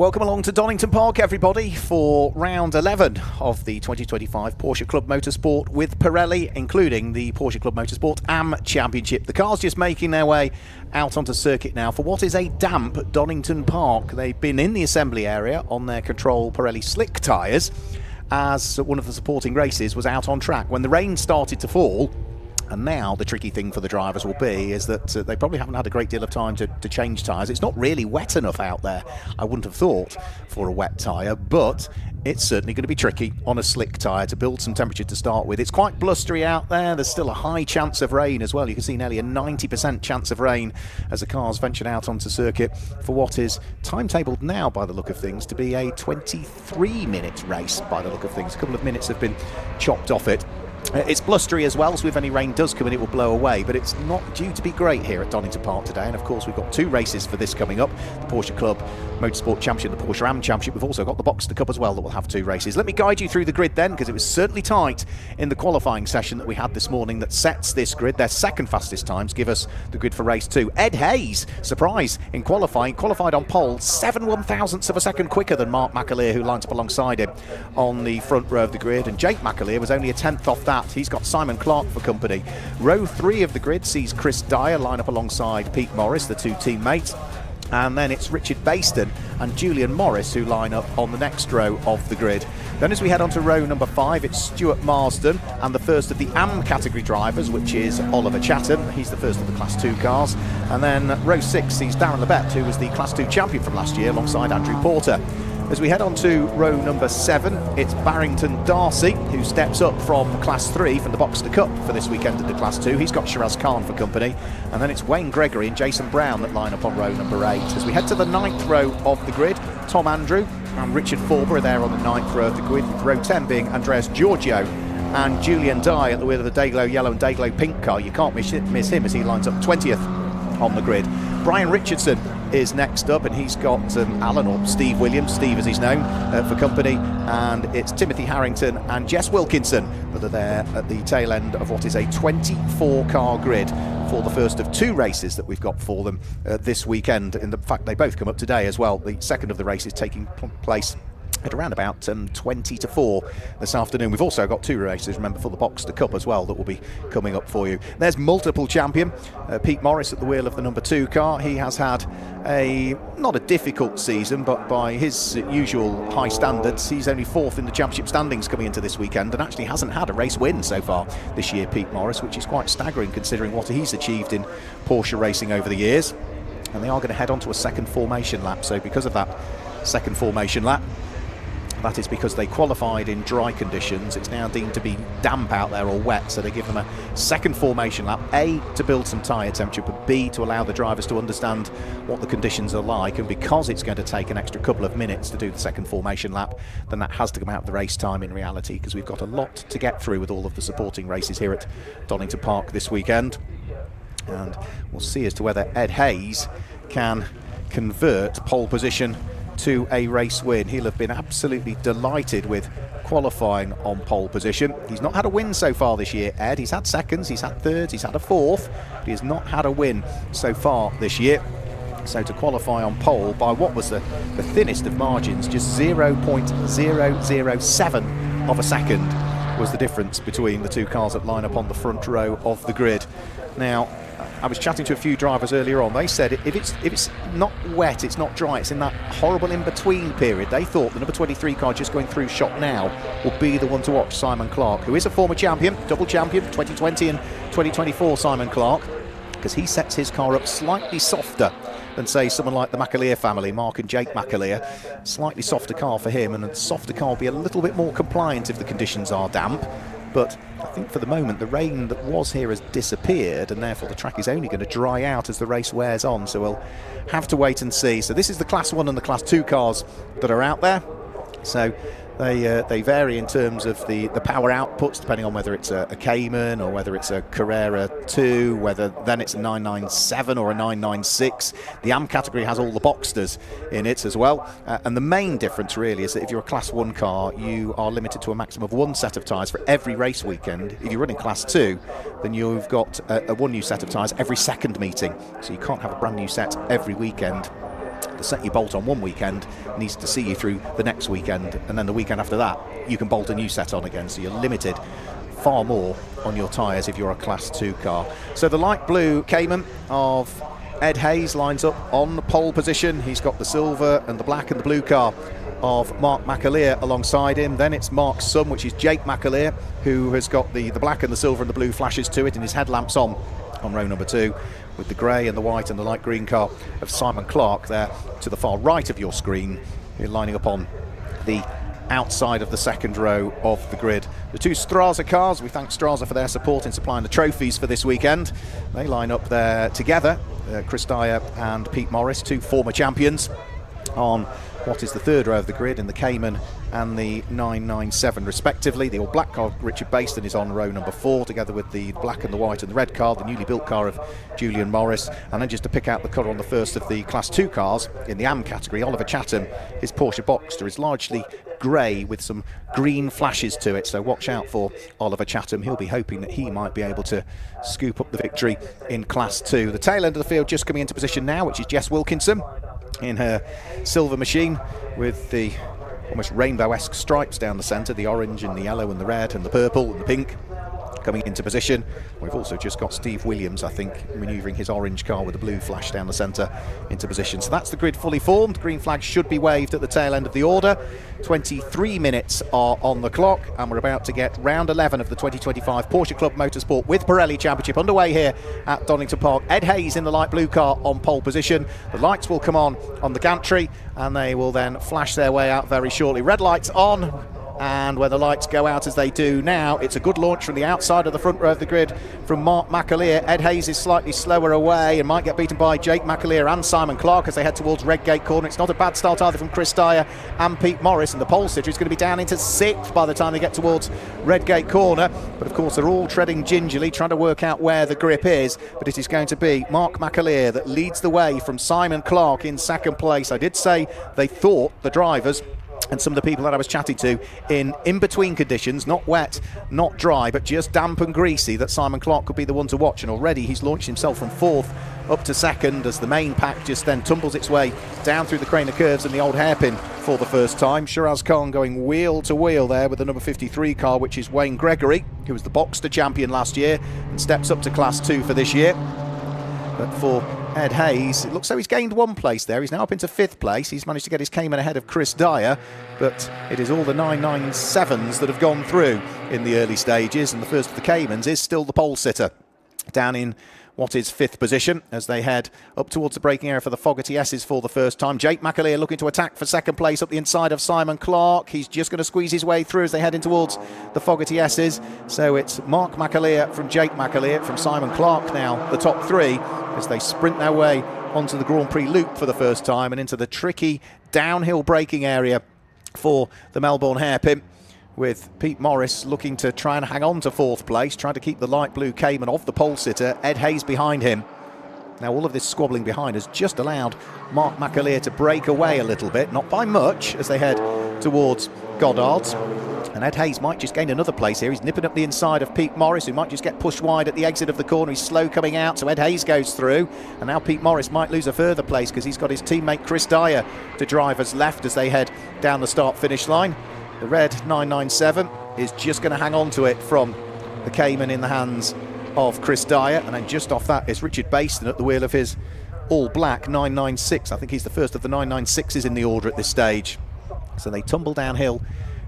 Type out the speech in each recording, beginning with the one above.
Welcome along to Donington Park, everybody, for round 11 of the 2025 Porsche Club Motorsport with Pirelli, including the Porsche Club Motorsport AM Championship. The cars just making their way out onto circuit now for what is a damp Donington Park. They've been in the assembly area on their Control Pirelli slick tyres as one of the supporting races was out on track when the rain started to fall. And now the tricky thing for the drivers will be is that they probably haven't had a great deal of time to change tyres. It's not really wet enough out there, I wouldn't have thought, for a wet tyre, but it's certainly going to be tricky on a slick tyre to build some temperature to start with. It's quite blustery out there. There's still a high chance of rain as well. You can see nearly a 90% chance of rain as the cars ventured out onto circuit for what is timetabled now, by the look of things, to be a 23-minute race, by the look of things. A couple of minutes have been chopped off it. It's blustery as well, so if any rain does come in, it will blow away, but it's not due to be great here at Donington Park today. And of course, we've got two races for this coming up: the Porsche Club Motorsport Championship, the Porsche AM Championship. We've also got the Boxster Cup as well that will have two races. Let me guide you through the grid then, because it was certainly tight in the qualifying session that we had this morning that sets this grid. Their second fastest times give us the grid for race two. Ed Hayes, surprise in qualifying, qualified on pole 7/1000ths of a second quicker than Mark McAleer, who lines up alongside him on the front row of the grid, and Jake McAleer was only a tenth off that. He's got Simon Clark for company. Row 3 of the grid sees Chris Dyer line up alongside Pete Morris, the two teammates. And then it's Richard Baston and Julian Morris who line up on the next row of the grid. Then as we head on to row number 5, it's Stuart Marsden and the first of the AM category drivers, which is Oliver Chatham. He's the first of the Class 2 cars. And then row 6 sees Darren Lebet, who was the Class 2 champion from last year, alongside Andrew Porter. As we head on to row number 7, it's Barrington Darcy, who steps up from Class 3 from the Boxster Cup for this weekend into Class 2. He's got Shiraz Khan for company. And then it's Wayne Gregory and Jason Brown that line up on row number 8. As we head to the 9th row of the grid, Tom Andrew and Richard Forber are there on the 9th row of the grid, with row 10 being Andreas Giorgio and Julian Dye at the wheel of the Dayglow Yellow and Dayglow Pink car. You can't miss him as he lines up 20th on the grid. Brian Richardson is next up, and he's got Alan, or Steve Williams, Steve as he's known, for company, and it's Timothy Harrington and Jess Wilkinson that are there at the tail end of what is a 24-car grid for the first of two races that we've got for them this weekend. In fact, they both come up today as well. The second of the races taking place at around about 20 to 4 this afternoon. We've also got two races, remember, for the Boxster Cup as well that will be coming up for you. There's multiple champion Pete Morris at the wheel of the number 2 car. He has had not a difficult season, but by his usual high standards, he's only 4th in the championship standings coming into this weekend, and actually hasn't had a race win so far this year, Pete Morris, which is quite staggering considering what he's achieved in Porsche racing over the years. And they are going to head on to a second formation lap, so because of that second formation lap, that is because they qualified in dry conditions. It's now deemed to be damp out there or wet, so they give them a second formation lap, A, to build some tyre temperature, but B, to allow the drivers to understand what the conditions are like. And because it's going to take an extra couple of minutes to do the second formation lap, then that has to come out of the race time in reality, because we've got a lot to get through with all of the supporting races here at Donington Park this weekend. And we'll see as to whether Ed Hayes can convert pole position to a race win. He'll have been absolutely delighted with qualifying on pole position. He's not had a win so far this year, Ed. He's had seconds, he's had thirds, he's had a 4th, but he has not had a win so far this year. So to qualify on pole by what was the thinnest of margins, just 0.007 of a second was the difference between the two cars that line up on the front row of the grid. Now, I was chatting to a few drivers earlier on. They said if it's not wet, it's not dry, it's in that horrible in-between period. They thought the number 23 car just going through shop now will be the one to watch, Simon Clark, who is a former champion, double champion, 2020 and 2024, Simon Clark, because he sets his car up slightly softer than, say, someone like the McAleer family, Mark and Jake McAleer. Slightly softer car for him, and a softer car will be a little bit more compliant if the conditions are damp. But I think for the moment the rain that was here has disappeared, and therefore the track is only going to dry out as the race wears on, so we'll have to wait and see. So this is the Class 1 and the Class 2 cars that are out there. So they vary in terms of the power outputs, depending on whether it's a Cayman or whether it's a Carrera 2, whether then it's a 997 or a 996. The AM category has all the Boxsters in it as well. And the main difference really is that if you're a Class 1 car, you are limited to a maximum of one set of tyres for every race weekend. If you're running Class 2, then you've got one new set of tyres every second meeting. So you can't have a brand new set every weekend. the set you bolt on one weekend needs to see you through the next weekend, and then the weekend after that you can bolt a new set on again, so you're limited far more on your tyres if you're a Class 2 car. So the light blue Cayman of Ed Hayes lines up on the pole position. He's got the silver and the black and the blue car of Mark McAleer alongside him. Then it's Mark's son, which is Jake McAleer, who has got the black and the silver and the blue flashes to it, and his headlamps on row number 2, with the grey and the white and the light green car of Simon Clark there to the far right of your screen. You're lining up on the outside of the second row of the grid. The two Straza cars, we thank Straza for their support in supplying the trophies for this weekend. They line up there together, Chris Dyer and Pete Morris, two former champions, on what is the third row of the grid in the Cayman and the 997 respectively. The all black car Richard Baston is on row number 4, together with the black and the white and the red car, the newly built car of Julian Morris. And then just to pick out the colour on the first of the Class 2 cars in the AM category, Oliver Chatham, his Porsche Boxster is largely grey with some green flashes to it, so watch out for Oliver Chatham. He'll be hoping that he might be able to scoop up the victory in Class 2. The tail end of the field just coming into position now, which is Jess Wilkinson in her silver machine with the almost rainbow-esque stripes down the centre, the orange and the yellow and the red and the purple and the pink coming into position. We've also just got Steve Williams, I think, manoeuvring his orange car with the blue flash down the centre into position. So that's the grid fully formed. Green flag should be waved at the tail end of the order. 23 minutes are on the clock, and we're about to get round 11 of the 2025 Porsche Club Motorsport with Pirelli Championship underway here at Donington Park. Ed Hayes in the light blue car on pole position. The lights will come on the gantry, and they will then flash their way out very shortly. Red lights on. And when the lights go out as they do now, it's a good launch from the outside of the front row of the grid from Mark McAleer. Ed Hayes is slightly slower away and might get beaten by Jake McAleer and Simon Clark as they head towards Redgate Corner. It's not a bad start either from Chris Dyer and Pete Morris, and the pole sitter is going to be down into 6th by the time they get towards Redgate Corner. But of course they're all treading gingerly, trying to work out where the grip is, but it is going to be Mark McAleer that leads the way from Simon Clark in second place. I did say they thought, the drivers and some of the people that I was chatting to, in between conditions, not wet, not dry, but just damp and greasy, that Simon Clark could be the one to watch. And already he's launched himself from 4th up to 2nd as the main pack just then tumbles its way down through the crane of curves and the old hairpin for the first time. Shiraz Khan going wheel to wheel there with the number 53 car, which is Wayne Gregory, who was the Boxster champion last year and steps up to Class 2 for this year. But for Ed Hayes, it looks like he's gained 1 place there. He's now up into 5th place. He's managed to get his Cayman ahead of Chris Dyer, but it is all the 997s that have gone through in the early stages, and the first of the Caymans is still the pole sitter down in what is 5th position as they head up towards the braking area for the Fogarty S's for the first time. Jake McAleer looking to attack for 2nd place up the inside of Simon Clark. He's just going to squeeze his way through as they head in towards the Fogarty S's. So it's Mark McAleer from Jake McAleer from Simon Clark now, the top 3, as they sprint their way onto the Grand Prix loop for the first time and into the tricky downhill braking area for the Melbourne hairpin, with Pete Morris looking to try and hang on to 4th place, trying to keep the light blue Cayman off the pole sitter, Ed Hayes behind him. Now all of this squabbling behind has just allowed Mark McAleer to break away a little bit, not by much, as they head towards Goddard's. And Ed Hayes might just gain another place here. He's nipping up the inside of Pete Morris, who might just get pushed wide at the exit of the corner. He's slow coming out, so Ed Hayes goes through. And now Pete Morris might lose a further place because he's got his teammate Chris Dyer to drive us left as they head down the start-finish line. The red 997 is just going to hang on to it from the Cayman in the hands of Chris Dyer. And then just off that is Richard Baston at the wheel of his all-black 996. I think he's the first of the 996s in the order at this stage. So they tumble downhill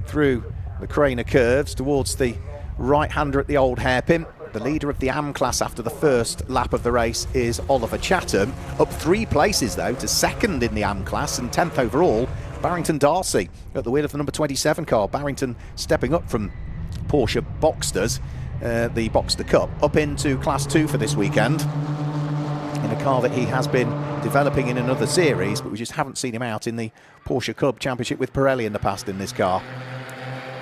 through the crane of curves towards the right-hander at the old hairpin. The leader of the AM class after the first lap of the race is Oliver Chatham. Up 3 places, though, to 2nd in the AM class and 10th overall, Barrington Darcy at the wheel of the number 27 car. Barrington stepping up from Porsche Boxsters, the Boxster Cup, up into Class 2 for this weekend in a car that he has been developing in another series, but we just haven't seen him out in the Porsche Club Championship with Pirelli in the past in this car.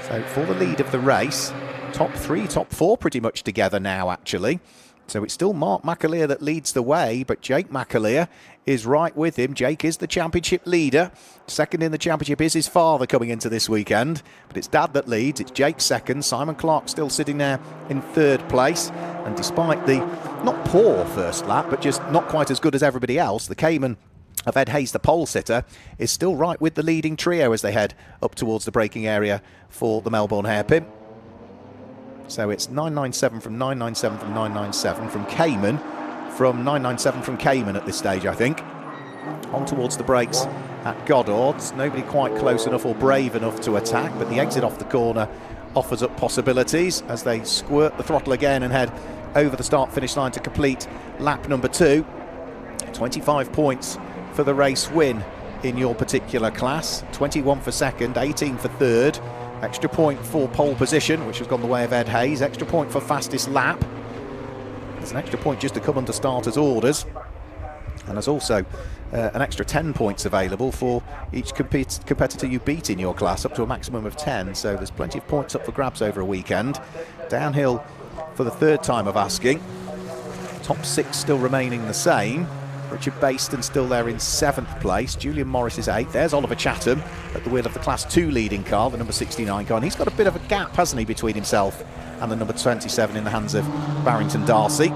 So for the lead of the race, top 3, top 4 pretty much together now actually. So it's still Mark McAleer that leads the way, but Jake McAleer is right with him. Jake is the championship leader. 2nd in the championship is his father coming into this weekend, but it's Dad that leads. It's Jake 2nd. Simon Clark still sitting there in 3rd place. And despite the not poor first lap, but just not quite as good as everybody else, the Cayman of Ed Hayes, the pole sitter, is still right with the leading trio as they head up towards the braking area for the Melbourne hairpin. So it's 997 from 997 from 997 from Cayman, from 997 from Cayman at this stage, I think. On towards the brakes at Goddard's. Nobody quite close enough or brave enough to attack, but the exit off the corner offers up possibilities as they squirt the throttle again and head over the start-finish line to complete lap number 2. 25 points for the race win in your particular class. 21 for second, 18 for third. Extra point for pole position, which has gone the way of Ed Hayes. Extra point for fastest lap. There's an extra point just to come under starters' orders. And there's also an extra 10 points available for each competitor you beat in your class, up to a maximum of 10. So there's plenty of points up for grabs over a weekend. Downhill for the third time of asking. Top 6 still remaining the same. Richard Baston still there in 7th place. Julian Morris is 8th. There's Oliver Chatham at the wheel of the Class 2 leading car, the number 69 car. And he's got a bit of a gap, hasn't he, between himself and the number 27 in the hands of Barrington Darcy.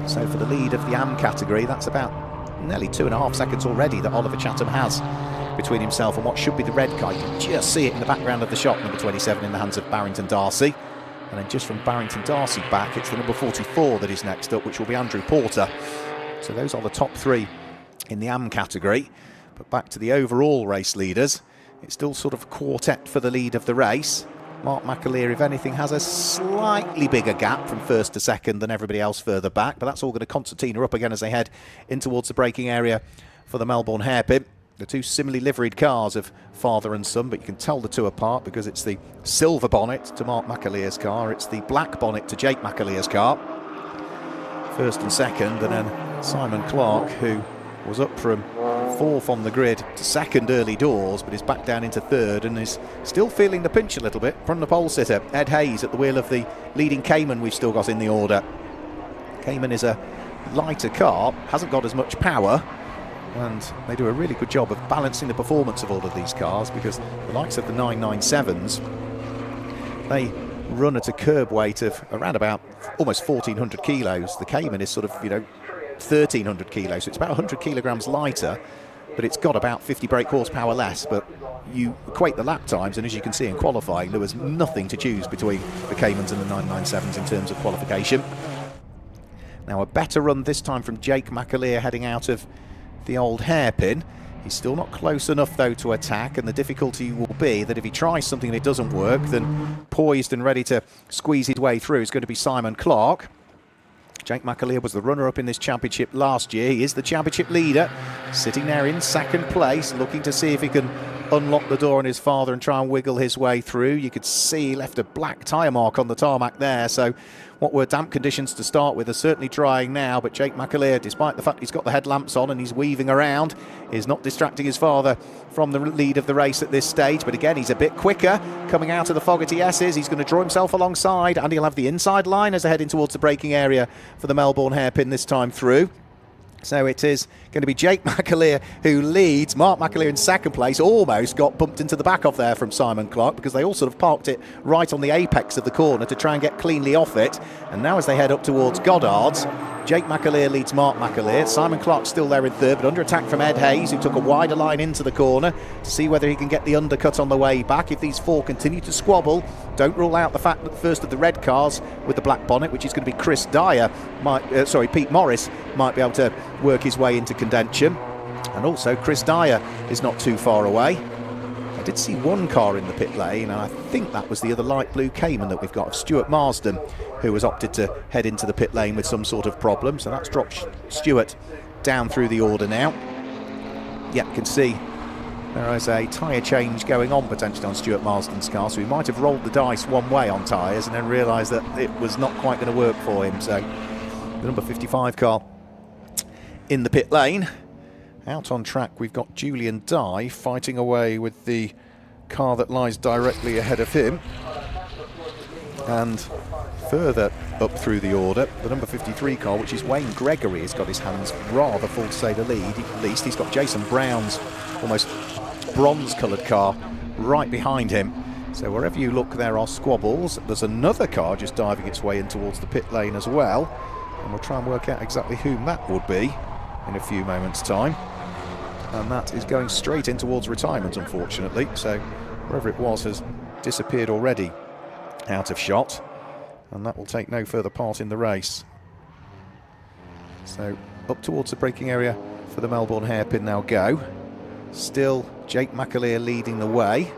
So for the lead of the AM category, that's about nearly 2.5 seconds already that Oliver Chatham has between himself and what should be the red car. You can just see it in the background of the shot, number 27 in the hands of Barrington Darcy. And then just from Barrington Darcy back, it's the number 44 that is next up, which will be Andrew Porter. So those are the top 3 in the AM category. But back to the overall race leaders, it's still sort of a quartet for the lead of the race. Mark McAleer, if anything, has a slightly bigger gap from first to second than everybody else further back, but that's all going to concertina up again as they head in towards the braking area for the Melbourne hairpin. The 2 similarly liveried cars of father and son, but you can tell the 2 apart because it's the silver bonnet to Mark McAleer's car, it's the black bonnet to Jake McAleer's car. First and second, and then Simon Clark, who was up from 4th on the grid to 2nd early doors, but is back down into 3rd and is still feeling the pinch a little bit from the pole sitter. Ed Hayes at the wheel of the leading Cayman we've still got in the order. Cayman is a lighter car, hasn't got as much power, and they do a really good job of balancing the performance of all of these cars, because the likes of the 997s, they run at a curb weight of around about almost 1,400 kilos. The Cayman is sort of, 1,300 kilos, so it's about 100 kilograms lighter, but it's got about 50 brake horsepower less. But you equate the lap times, and as you can see in qualifying, there was nothing to choose between the Caymans and the 997s in terms of qualification. Now a better run this time from Jake McAleer heading out of the old hairpin. He's still not close enough though to attack, and the difficulty will be that if he tries something and it doesn't work, then poised and ready to squeeze his way through is going to be Simon Clark. Jake McAleer was the runner-up in this championship last year. He is the championship leader, sitting there in 2nd place, looking to see if he can unlock the door on his father and try and wiggle his way through. You could see he left a black tyre mark on the tarmac there, so what were damp conditions to start with are certainly drying now, but Jake McAleer, despite the fact he's got the headlamps on and he's weaving around, is not distracting his father from the lead of the race at this stage. But again, he's a bit quicker coming out of the Fogarty S's. He's going to draw himself alongside, and he'll have the inside line as they head in towards the braking area for the Melbourne hairpin this time through. So it is going to be Jake McAleer who leads. Mark McAleer in 2nd place almost got bumped into the back of there from Simon Clark, because they all sort of parked it right on the apex of the corner to try and get cleanly off it. And now as they head up towards Goddard's, Jake McAleer leads Mark McAleer. Simon Clark's still there in 3rd, but under attack from Ed Hayes, who took a wider line into the corner to see whether he can get the undercut on the way back. If these 4 continue to squabble, don't rule out the fact that the first of the red cars with the black bonnet, which is going to be Chris Dyer, Pete Morris, might be able to work his way into contention. And also Chris Dyer is not too far away. I did see one car in the pit lane, and I think that was the other light blue Cayman that we've got of Stuart Marsden, who has opted to head into the pit lane with some sort of problem. So that's dropped Stuart down through the order now. Yeah, you can see there is a tyre change going on potentially on Stuart Marsden's car, so he might have rolled the dice one way on tyres and then realised that it was not quite going to work for him. So the number 55 car in the pit lane. Out on track, we've got Julian Dye fighting away with the car that lies directly ahead of him. And further up through the order, the number 53 car, which is Wayne Gregory, has got his hands rather full to say the least. He's got Jason Brown's almost bronze-coloured car right behind him. So wherever you look, there are squabbles. There's another car just diving its way in towards the pit lane as well. And we'll try and work out exactly whom that would be in a few moments' time. and that is going straight in towards retirement, unfortunately. So wherever it was has disappeared already out of shot, and that will take no further part in the race. So up towards the braking area for the Melbourne hairpin now go. Still Jake McAleer leading the way.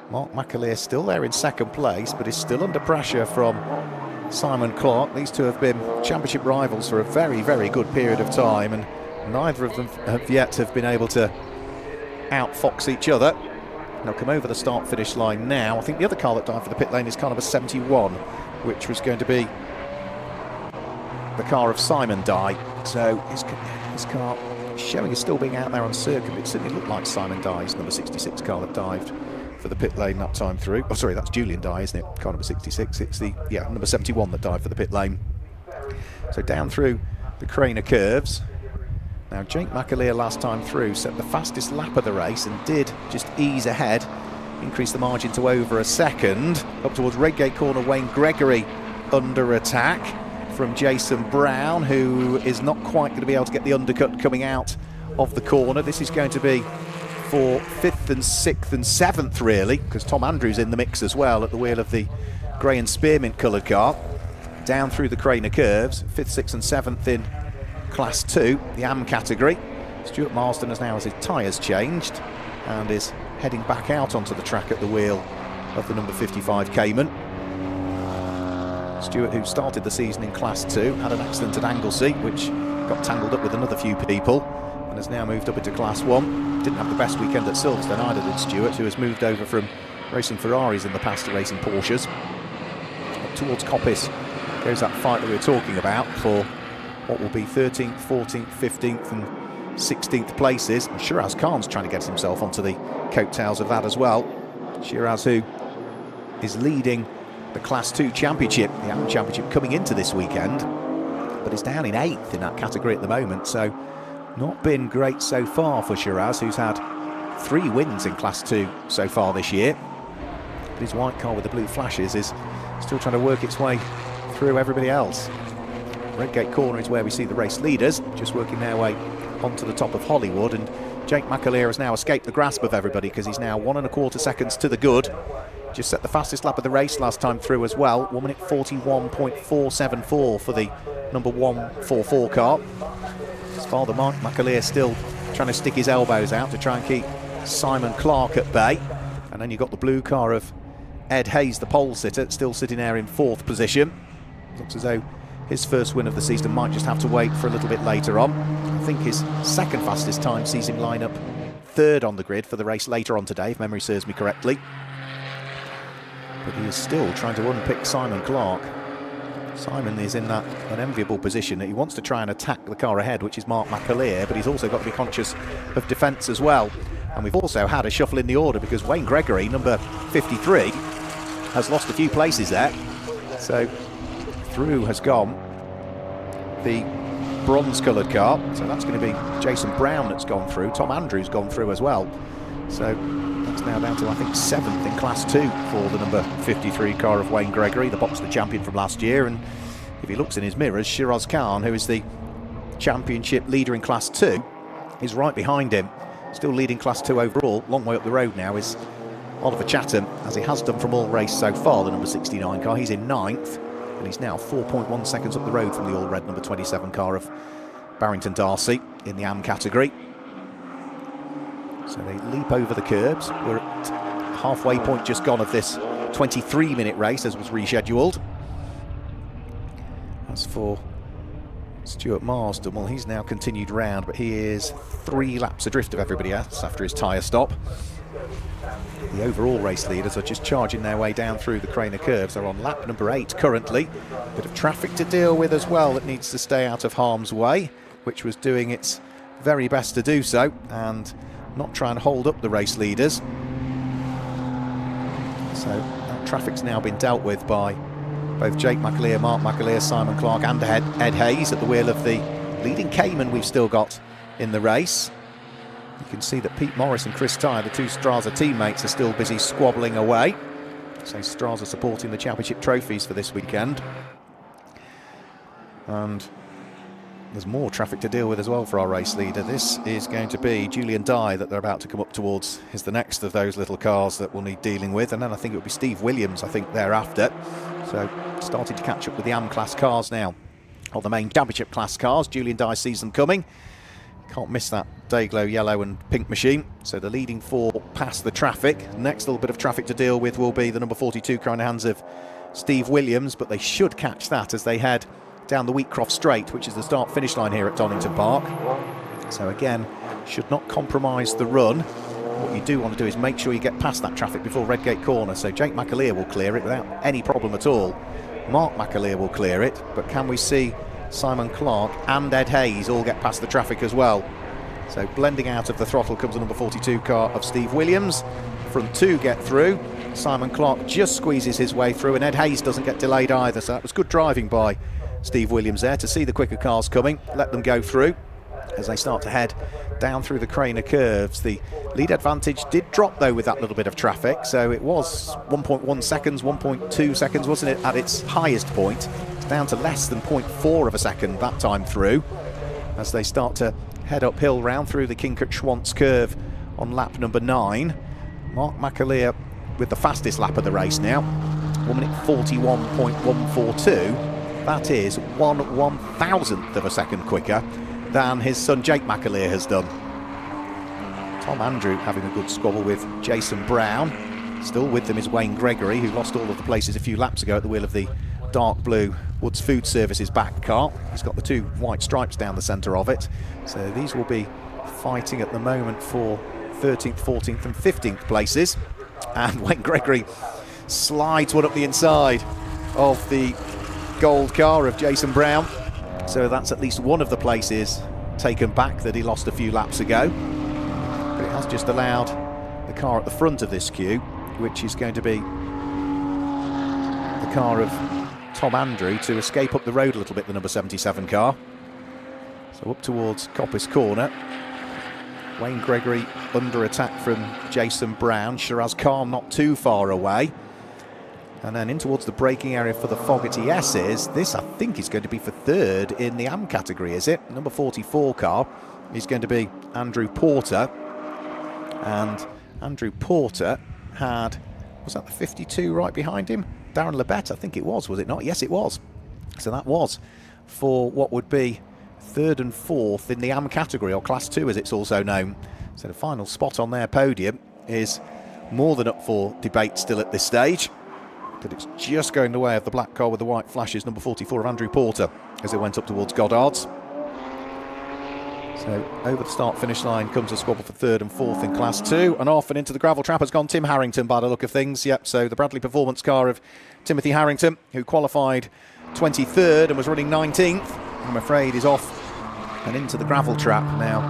Mark McAleer still there in second place, but is still under pressure from Simon Clark. These two have been championship rivals for a very, very good period of time, and neither of them have been able to outfox each other. They'll come over the start-finish line now. I think the other car that dived for the pit lane is car number 71, which was going to be the car of Simon Dye. So his car showing is still being out there on circuit. It certainly looked like Simon Dye's number 66 car that dived for the pit lane that time through. Oh, sorry, that's Julian Dye, isn't it? Car number 66. It's the number 71 that dived for the pit lane. So down through the Craner curves. Now Jake McAleer last time through set the fastest lap of the race and did just ease ahead, increase the margin to over a second. Up towards Redgate corner, Wayne Gregory under attack from Jason Brown, who is not quite going to be able to get the undercut coming out of the corner. This is going to be for 5th and 6th and 7th really, because Tom Andrews in the mix as well at the wheel of the grey and spearmint coloured car. Down through the Craner curves, 5th, 6th and 7th in Class 2, the AM category. Stuart Marsden has now his tyres changed and is heading back out onto the track at the wheel of the number 55 Cayman. Stuart, who started the season in Class 2, had an accident at Anglesey, which got tangled up with another few people, and has now moved up into Class 1. Didn't have the best weekend at Silverstone either, did Stuart, who has moved over from racing Ferraris in the past to racing Porsches. Up towards Coppice goes that fight that we were talking about for what will be 13th, 14th, 15th and 16th places. And Shiraz Khan's trying to get himself onto the coattails of that as well. Shiraz, who is leading the Class 2 Championship, the AM Championship, coming into this weekend, but is down in 8th in that category at the moment. So not been great so far for Shiraz, who's had 3 wins in Class 2 so far this year. But his white car with the blue flashes is still trying to work its way through everybody else. Redgate corner is where we see the race leaders just working their way onto the top of Hollywood, and Jake McAleer has now escaped the grasp of everybody because he's now 1 1/4 seconds to the good. Just set the fastest lap of the race last time through as well, 1 minute 41.474 for the number 144 car. His father Mark McAleer still trying to stick his elbows out to try and keep Simon Clark at bay, and then you've got the blue car of Ed Hayes, the pole sitter, still sitting there in 4th position. Looks as though his first win of the season might just have to wait for a little bit later on. I think his second fastest time sees him line up 3rd on the grid for the race later on today, if memory serves me correctly. But he is still trying to unpick Simon Clark. Simon is in that unenviable position that he wants to try and attack the car ahead, which is Mark McAleer, but he's also got to be conscious of defence as well. And we've also had a shuffle in the order because Wayne Gregory, number 53, has lost a few places there. So through has gone the bronze coloured car, so that's going to be Jason Brown that's gone through. Tom Andrews gone through as well, so that's now down to I think 7th in Class 2 for the number 53 car of Wayne Gregory, the Boxster champion from last year. And if he looks in his mirrors, Shiraz Khan, who is the championship leader in Class 2, is right behind him, still leading Class 2 overall. Long way up the road now is Oliver Chatham, as he has done from all race so far, the number 69 car. He's in 9th. And he's now 4.1 seconds up the road from the all-red number 27 car of Barrington Darcy in the AM category. So they leap over the curbs. We're at halfway point just gone of this 23-minute race, as was rescheduled. As for Stuart Marsden, well, he's now continued round, but he is 3 laps adrift of everybody else after his tyre stop. The overall race leaders are just charging their way down through the Craner curves. They're on lap number 8 currently. Bit of traffic to deal with as well that needs to stay out of harm's way, which was doing its very best to do so and not try and hold up the race leaders. So that traffic's now been dealt with by both Jake McAleer, Mark McAleer, Simon Clark and Ed Hayes at the wheel of the leading Cayman we've still got in the race. You can see that Pete Morris and Chris Tyre, the 2 Strasser teammates, are still busy squabbling away. So Strasser supporting the championship trophies for this weekend. And there's more traffic to deal with as well for our race leader. This is going to be Julian Dye that they're about to come up towards, is the next of those little cars that we'll need dealing with, and then I think it will be Steve Williams, I think, thereafter. So starting to catch up with the AM class cars now, or the main championship class cars. Julian Dye sees them coming. Can't miss that Dayglow yellow and pink machine. So the leading four past the traffic. Next little bit of traffic to deal with will be the number 42 car in the hands of Steve Williams, but they should catch that as they head down the Wheatcroft Straight, which is the start-finish line here at Donington Park. So again, should not compromise the run. What you do want to do is make sure you get past that traffic before Redgate Corner. So Jake McAleer will clear it without any problem at all. Mark McAleer will clear it, but can we see Simon Clark and Ed Hayes all get past the traffic as well? So blending out of the throttle comes the number 42 car of Steve Williams. Front two get through. Simon Clark just squeezes his way through, and Ed Hayes doesn't get delayed either. So that was good driving by Steve Williams there to see the quicker cars coming, let them go through as they start to head down through the Craner curves. The lead advantage did drop though with that little bit of traffic, so it was 1.1 seconds, 1.2 seconds, wasn't it, at its highest point. It's down to less than 0.4 of a second that time through as they start to head uphill round through the Kinkert-Schwantz curve on lap number 9. Mark McAleer with the fastest lap of the race now, 1 minute 41.142. That is 1/1000th of a second quicker than his son Jake McAleer has done. Tom Andrew having a good squabble with Jason Brown. Still with them is Wayne Gregory, who lost all of the places a few laps ago at the wheel of the dark blue Woods Food Services back car. He's got the two white stripes down the centre of it. So these will be fighting at the moment for 13th, 14th and 15th places. And Wayne Gregory slides one up the inside of the gold car of Jason Brown. So that's at least one of the places taken back that he lost a few laps ago. But it has just allowed the car at the front of this queue, which is going to be the car of Tom Andrew, to escape up the road a little bit, the number 77 car. So up towards Coppice Corner. Wayne Gregory under attack from Jason Brown. Shiraz Khan not too far away. And then in towards the braking area for the Fogarty S's. This, I think, is going to be for third in the AM category, is it? Number 44 car is going to be Andrew Porter. And Andrew Porter had, was that the 52 right behind him? Darren Lebet, I think it was it not? Yes, it was. So that was for what would be third and fourth in the AM category, or Class 2 as it's also known. So the final spot on their podium is more than up for debate still at this stage. But it's just going the way of the black car with the white flashes, number 44 of Andrew Porter, as it went up towards Goddard's. So over the start-finish line comes a squabble for third and fourth in Class 2. And off and into the gravel trap has gone Tim Harrington by the look of things. Yep, so the Bradley Performance car of Timothy Harrington, who qualified 23rd and was running 19th, I'm afraid is off and into the gravel trap. Now,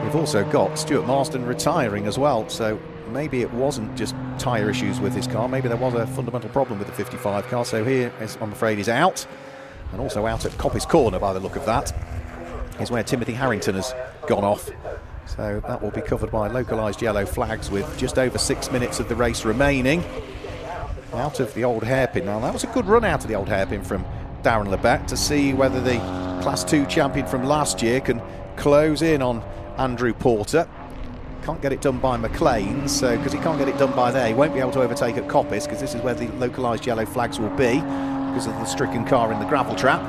we've also got Stuart Marsden retiring as well, so maybe it wasn't just tyre issues with his car, maybe there was a fundamental problem with the 55 car. So here, I'm afraid, is out, and also out at Coppice Corner by the look of that is where Timothy Harrington has gone off. So that will be covered by localised yellow flags with just over 6 minutes of the race remaining. Out of the old hairpin. Now that was a good run out of the old hairpin from Darren Lebet to see whether the Class 2 champion from last year can close in on Andrew Porter. Can't get it done by McLean's, so because he can't get it done by there, he won't be able to overtake at Coppice, because this is where the localised yellow flags will be because of the stricken car in the gravel trap.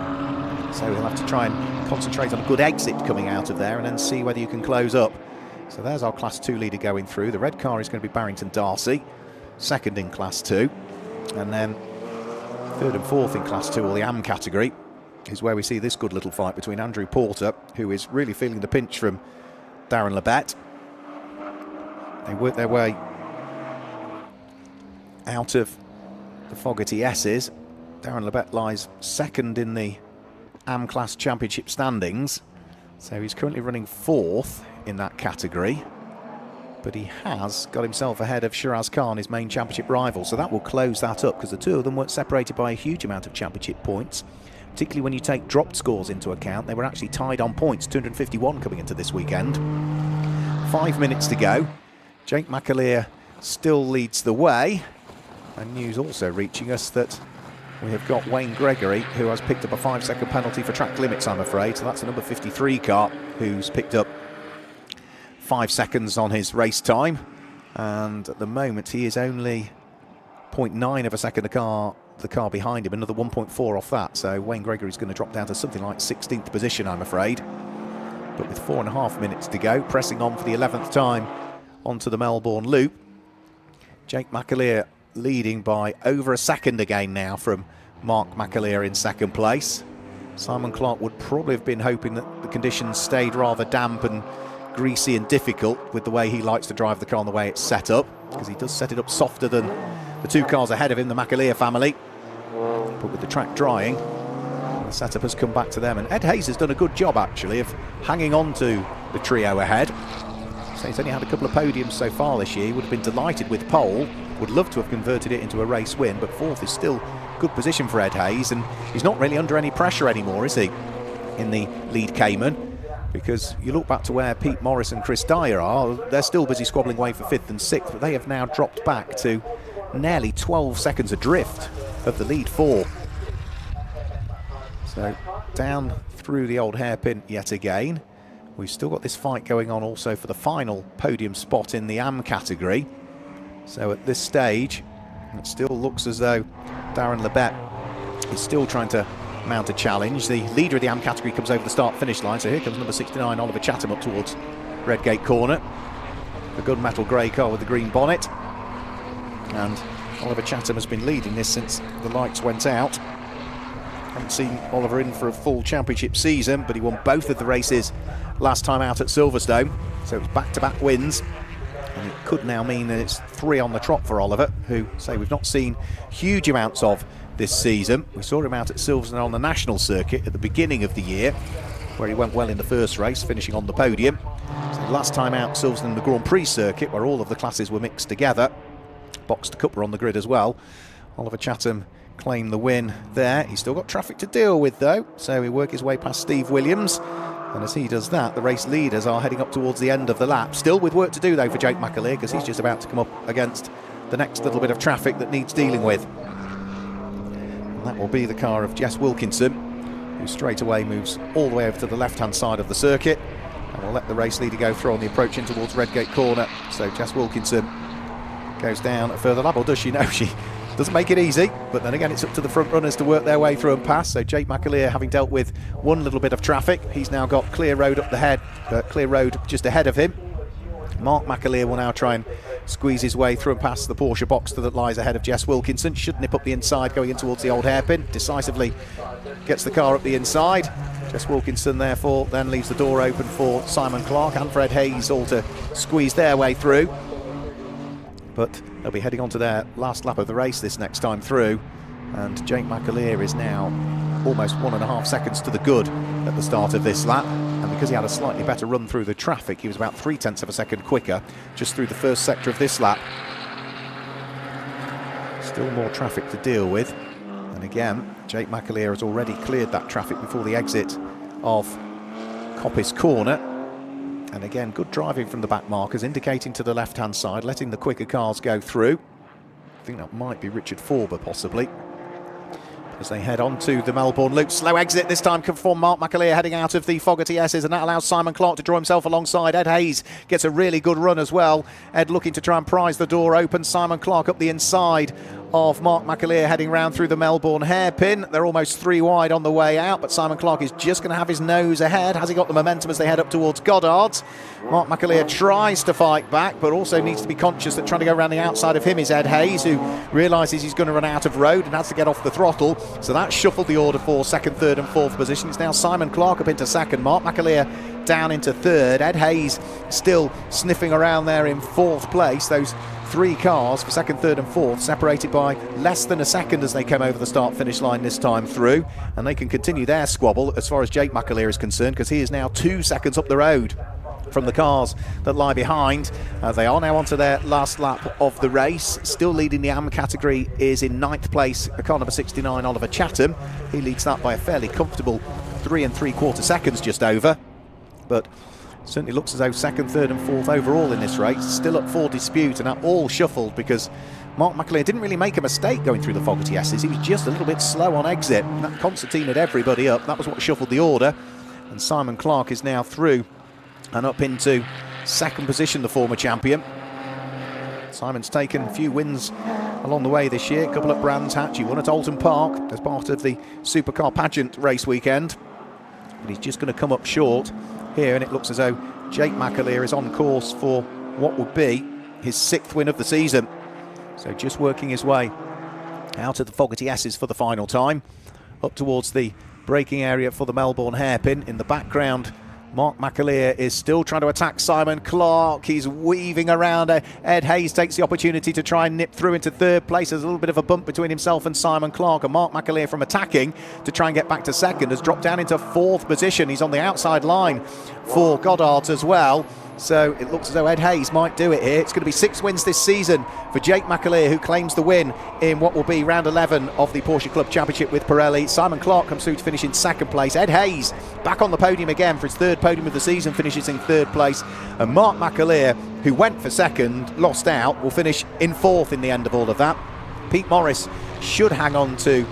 So he'll have to try and concentrate on a good exit coming out of there and then see whether you can close up. So there's our Class 2 leader going through. The red car is going to be Barrington Darcy, second in Class 2, and then third and fourth in Class 2, or the AM category, is where we see this good little fight between Andrew Porter, who is really feeling the pinch from Darren Lebet. They work their way out of the Fogarty S's. Darren Lebet lies second in the AM Class Championship standings, so he's currently running fourth in that category, but he has got himself ahead of Shiraz Khan, his main championship rival, so that will close that up, because the two of them weren't separated by a huge amount of championship points, particularly when you take dropped scores into account. They were actually tied on points, 251 coming into this weekend. 5 minutes to go. Jake McAleer still leads the way, and news also reaching us that we have got Wayne Gregory, who has picked up a 5-second penalty for track limits, I'm afraid. So that's the number 53 car who's picked up 5 seconds on his race time. And at the moment, he is only 0.9 of a second the car behind him, another 1.4 off that. So Wayne Gregory's going to drop down to something like 16th position, I'm afraid. But with 4.5 minutes to go, pressing on for the 11th time onto the Melbourne Loop. Jake McAleer leading by over a second again now from Mark McAleer in second place. Simon Clark would probably have been hoping that the conditions stayed rather damp and greasy and difficult with the way he likes to drive the car and the way it's set up, because he does set it up softer than the 2 cars ahead of him, the McAleer family. But with the track drying, the setup has come back to them, and Ed Hayes has done a good job actually of hanging on to the trio ahead. So he's only had a couple of podiums so far this year. He would have been delighted with pole, would love to have converted it into a race win, but 4th is still good position for Ed Hayes, and he's not really under any pressure anymore, is he, in the lead Cayman? Because you look back to where Pete Morris and Chris Dyer are, they're still busy squabbling away for 5th and 6th, but they have now dropped back to nearly 12 seconds adrift of the lead 4. So down through the old hairpin yet again. We've still got this fight going on also for the final podium spot in the AM category. So at this stage, it still looks as though Darren Lebet is still trying to mount a challenge. The leader of the AM category comes over the start-finish line. So here comes number 69, Oliver Chatham, up towards Redgate Corner. The gunmetal grey car with the green bonnet. And Oliver Chatham has been leading this since the lights went out. Haven't seen Oliver in for a full championship season, but he won both of the races last time out at Silverstone. So it's back-to-back wins. And it could now mean that it's 3 on the trot for Oliver, who, say, we've not seen huge amounts of this season. We saw him out at Silverstone on the national circuit at the beginning of the year, where he went well in the first race, finishing on the podium. So last time out, Silverstone, the Grand Prix circuit, where all of the classes were mixed together. Box to Cup were on the grid as well. Oliver Chatham claimed the win there. He's still got traffic to deal with, though, so he'll work his way past Steve Williams. And as he does that, the race leaders are heading up towards the end of the lap. Still with work to do, though, for Jake McAleer, because he's just about to come up against the next little bit of traffic that needs dealing with. And that will be the car of Jess Wilkinson, who straight away moves all the way over to the left-hand side of the circuit. And we'll let the race leader go through on the approach in towards Redgate Corner. So Jess Wilkinson goes down a further lap, or does she? No, she doesn't make it easy, but then again it's up to the front runners to work their way through and pass. So Jake McAleer, having dealt with one little bit of traffic, he's now got clear road up the head, clear road just ahead of him. Mark McAleer will now try and squeeze his way through and past the Porsche box that lies ahead of Jess Wilkinson. Should nip up the inside going in towards the old hairpin. Decisively gets the car up the inside. Jess Wilkinson therefore then leaves the door open for Simon Clark and Fred Hayes all to squeeze their way through. But they'll be heading on to their last lap of the race this next time through, and Jake McAleer is now almost 1.5 seconds to the good at the start of this lap, and because he had a slightly better run through the traffic, he was about 0.3 of a second quicker just through the first sector of this lap. Still more traffic to deal with, and again Jake McAleer has already cleared that traffic before the exit of Coppice Corner. And again, good driving from the back markers, indicating to the left-hand side, letting the quicker cars go through. I think that might be Richard Forber, possibly. As they head on to the Melbourne Loop. Slow exit this time from Mark McAleer heading out of the Fogarty S's, and that allows Simon Clark to draw himself alongside. Ed Hayes gets a really good run as well. Ed looking to try and prise the door open. Simon Clark up the inside of Mark McAleer heading round through the Melbourne hairpin. They're almost 3 wide on the way out, but Simon Clark is just going to have his nose ahead. Has he got the momentum as they head up towards Goddard's? Mark McAleer tries to fight back, but also needs to be conscious that trying to go around the outside of him is Ed Hayes, who realises he's going to run out of road and has to get off the throttle. So that shuffled the order for second, third and fourth position. It's now Simon Clark up into second, Mark McAleer down into third. Ed Hayes still sniffing around there in fourth place. Those 3 cars for second, third and fourth separated by less than a second as they come over the start-finish line this time through, and they can continue their squabble as far as Jake McAleer is concerned, because he is now 2 seconds up the road from the cars that lie behind. They are now onto their last lap of the race. Still leading the AM category is in 9th place car number 69, Oliver Chatham. He leads that by a fairly comfortable 3 3/4 seconds just over, but certainly looks as though second, third and fourth overall in this race still up for dispute, and that all shuffled because Mark McAleer didn't really make a mistake going through the Fogarty S's. He was just a little bit slow on exit. That Constantine had everybody up. That was what shuffled the order. And Simon Clark is now through and up into second position, the former champion. Simon's taken a few wins along the way this year. A couple at Brands Hatch. He won at Alton Park as part of the Supercar Pageant race weekend. But he's just going to come up short here, and it looks as though Jake McAleer is on course for what would be his 6th win of the season. So just working his way out of the Fogarty S's for the final time, up towards the braking area for the Melbourne hairpin. In the background, Mark McAleer is still trying to attack Simon Clark. He's weaving around. Ed Hayes takes the opportunity to try and nip through into 3rd place. There's a little bit of a bump between himself and Simon Clark, and Mark McAleer, from attacking to try and get back to 2nd, has dropped down into 4th position. He's on the outside line for Goddard's as well. So it looks as though Ed Hayes might do it here. It's going to be 6 wins this season for Jake McAleer, who claims the win in what will be round 11 of the Porsche Club Championship with Pirelli. Simon Clark comes through to finish in 2nd place. Ed Hayes back on the podium again for his 3rd podium of the season, finishes in 3rd place. And Mark McAleer, who went for 2nd, lost out, will finish in 4th in the end of all of that. Pete Morris should hang on to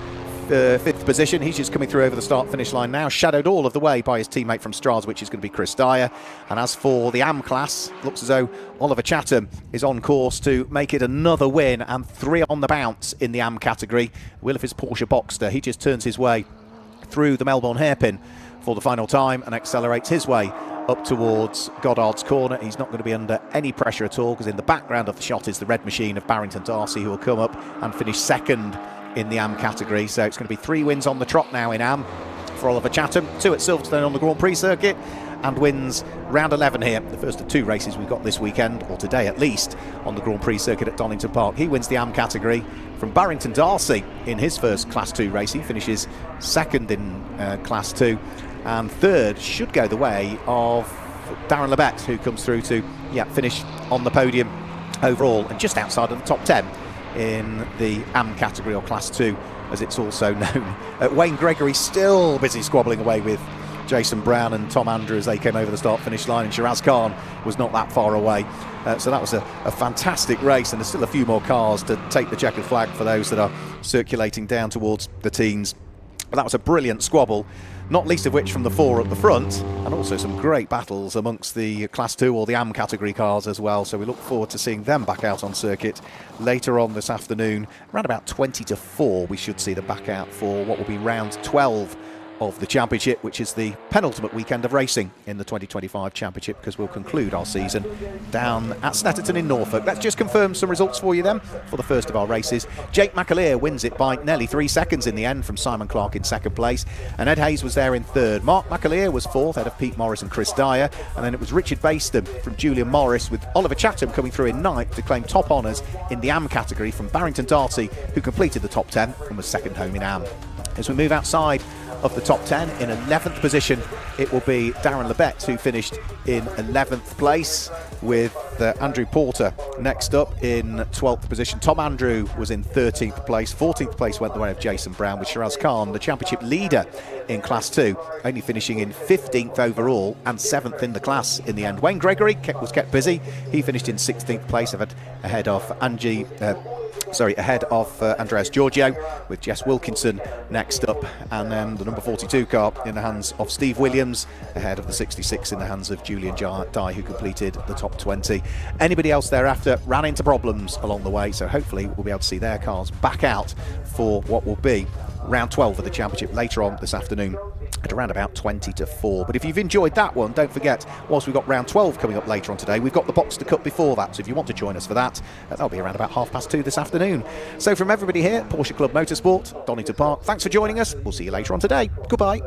5th position. He's just coming through over the start-finish line now, shadowed all of the way by his teammate from Strars, which is going to be Chris Dyer. And as for the AM class, looks as though Oliver Chatham is on course to make it another win, and 3 on the bounce in the AM category. Will of his Porsche Boxster, he just turns his way through the Melbourne hairpin for the final time and accelerates his way up towards Goddard's corner. He's not going to be under any pressure at all, because in the background of the shot is the red machine of Barrington Darcy, who will come up and finish 2nd in the AM category. So it's going to be 3 wins on the trot now in AM for Oliver Chatham, 2 at Silverstone on the Grand Prix circuit, and wins round 11 here, the first of 2 races we've got this weekend, or today at least, on the Grand Prix circuit at Donington Park. He wins the AM category from Barrington Darcy in his first Class 2 race. He finishes 2nd in Class 2, and 3rd should go the way of Darren Lebet, who comes through to finish on the podium overall, and just outside of the top 10 in the AM category, or Class 2 as it's also known. Wayne Gregory still busy squabbling away with Jason Brown and Tom Andrew as they came over the start-finish line, and Shiraz Khan was not that far away. So that was a fantastic race, and there's still a few more cars to take the checkered flag for those that are circulating down towards the teens. But that was a brilliant squabble, not least of which from the 4 at the front, and also some great battles amongst the Class 2 or the AM category cars as well. So we look forward to seeing them back out on circuit later on this afternoon. Around about 20 to 4 we should see them back out for what will be round 12 of the championship, which is the penultimate weekend of racing in the 2025 championship, because we'll conclude our season down at Snetterton in Norfolk. Let's just confirm some results for you then for the first of our races. Jake McAleer wins it by nearly 3 seconds in the end from Simon Clark in 2nd place, and Ed Hayes was there in 3rd. Mark McAleer was 4th, ahead of Pete Morris and Chris Dyer, and then it was Richard Baston from Julian Morris, with Oliver Chatham coming through in 9th to claim top honours in the AM category from Barrington Darcy, who completed the top 10 and was 2nd home in AM. As we move outside of the top 10, in 11th position it will be Darren Lebet, who finished in 11th place, with Andrew Porter next up in 12th position. Tom Andrew was in 13th place. 14th place went the way of Jason Brown, with Shiraz Khan, the championship leader in Class 2, only finishing in 15th overall and 7th in the class in the end. Wayne Gregory was kept busy. He finished in 16th place, ahead of Andreas Giorgio, with Jess Wilkinson next up, and then the number 42 car in the hands of Steve Williams, ahead of the 66 in the hands of Julian Dye, who completed the top 20. Anybody else thereafter ran into problems along the way, so hopefully we'll be able to see their cars back out for what will be round 12 of the championship later on this afternoon at around about 20 to 4. But if you've enjoyed that one, don't forget, whilst we've got round 12 coming up later on today, we've got the Boxster Cup before that. So if you want to join us for that, that'll be around about 2:30 this afternoon. So from everybody here at Porsche Club Motorsport, Donington Park, thanks for joining us. We'll see you later on today. Goodbye.